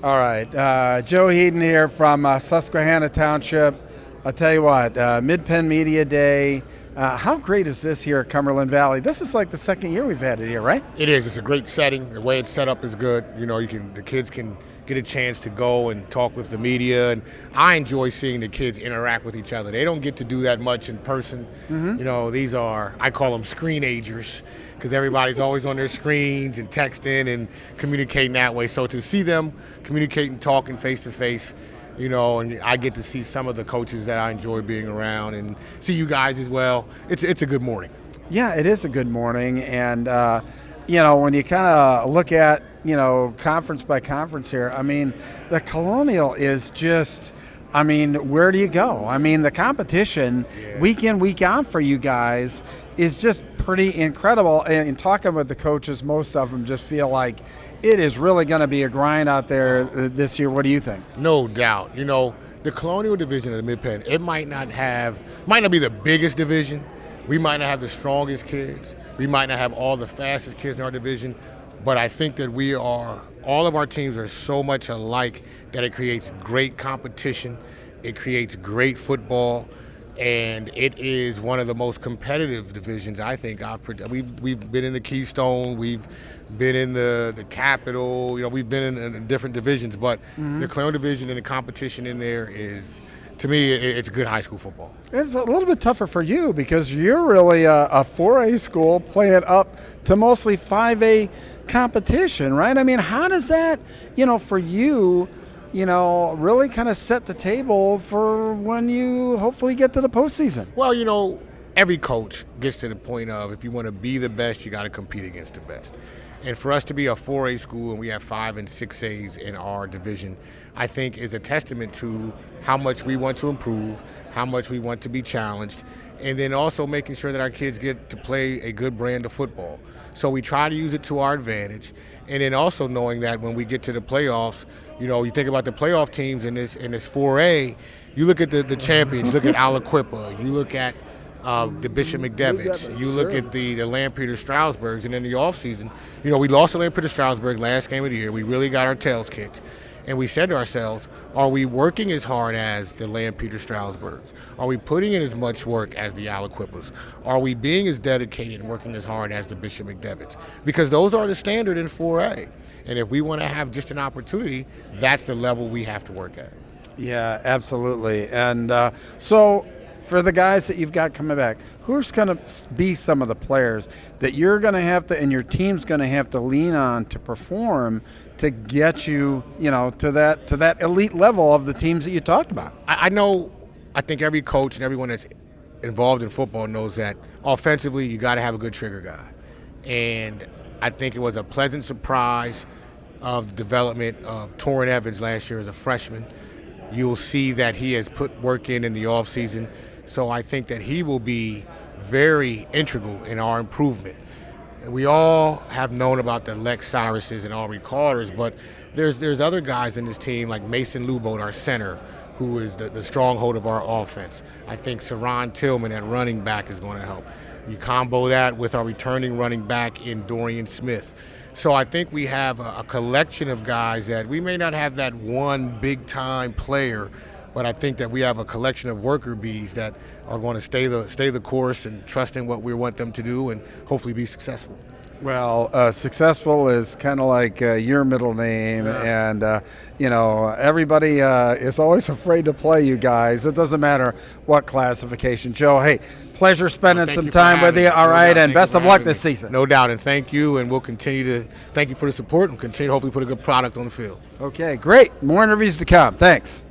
All right. Joe Headen here from Susquehanna Township. I'll tell you what, Mid-Penn Media Day. How great is this here at Cumberland Valley? This is like the second year we've had it here, right? It is. It's a great setting. The way it's set up is good. You know, the kids can get a chance to go and talk with the media, and I enjoy seeing the kids interact with each other. They don't get to do that much in person. Mm-hmm. You know, I call them screenagers, because everybody's always on their screens and texting and communicating that way. So to see them communicating, talking face to face, you know, and I get to see some of the coaches that I enjoy being around and see you guys as well. It's a good morning. Yeah, it is a good morning. And, you know, when you kind of look at, you know, conference by conference here, I mean, the Colonial is just, I mean, where do you go? I mean, the competition week in, week out for you guys is just pretty incredible. And talking with the coaches, most of them just feel like it is really going to be a grind out there this year. What do you think? No doubt. You know, the Colonial Division of the Mid-Penn, it might not be the biggest division. We might not have the strongest kids. We might not have all the fastest kids in our division. But I think that all of our teams are so much alike that it creates great competition. It creates great football. And it is one of the most competitive divisions, I think. We've been in the Keystone, we've been in the Capital, you know, we've been in different divisions, but the Colonial Division and the competition in there is, to me, it's good high school football. It's a little bit tougher for you because you're really a 4A school playing up to mostly 5A competition, right? I mean, how does that, you know, for you, you know, really kind of set the table for when you hopefully get to the postseason? Well, you know, every coach gets to the point of, if you want to be the best, you got to compete against the best. And for us to be a 4A school and we have 5 and 6As in our division, I think is a testament to how much we want to improve, how much we want to be challenged, and then also making sure that our kids get to play a good brand of football. So we try to use it to our advantage. And then also knowing that when we get to the playoffs, you know, you think about the playoff teams in this 4A, you look at the champions, you look at Aliquippa, you look at the Bishop McDevitt's, you look at the Lampeter Stroudsburgs, and in the offseason, you know, we lost to Lampeter Stroudsburg last game of the year. We really got our tails kicked. And we said to ourselves, are we working as hard as the Lampeter Stroudsburgs? Are we putting in as much work as the Aliquippas? Are we being as dedicated and working as hard as the Bishop McDevitt's? Because those are the standard in 4A. And if we want to have just an opportunity, that's the level we have to work at. Yeah, absolutely. And so for the guys that you've got coming back, who's going to be some of the players that you're going to have to, and your team's going to have to lean on to perform to get you, you know, to that elite level of the teams that you talked about? I think every coach and everyone that's involved in football knows that offensively you got to have a good trigger guy. And I think it was a pleasant surprise of the development of Torrin Evans last year as a freshman. You'll see that he has put work in the offseason. So I think that he will be very integral in our improvement. We all have known about the Lex Cyruses and Aubrey Carters, but there's other guys in this team like Mason Luboat, our center, who is the stronghold of our offense. I think Saron Tillman at running back is going to help. You combo that with our returning running back in Dorian Smith. So I think we have a collection of guys that we may not have that one big-time player, but I think that we have a collection of worker bees that are going to stay the course and trust in what we want them to do and hopefully be successful. Well, successful is kind of like your middle name, and you know, everybody is always afraid to play you guys. It doesn't matter what classification. Joe, hey, pleasure spending some time with you. All right, and best of luck this season. No doubt, and thank you, and we'll continue to thank you for the support and continue to hopefully put a good product on the field. Okay, great. More interviews to come. Thanks.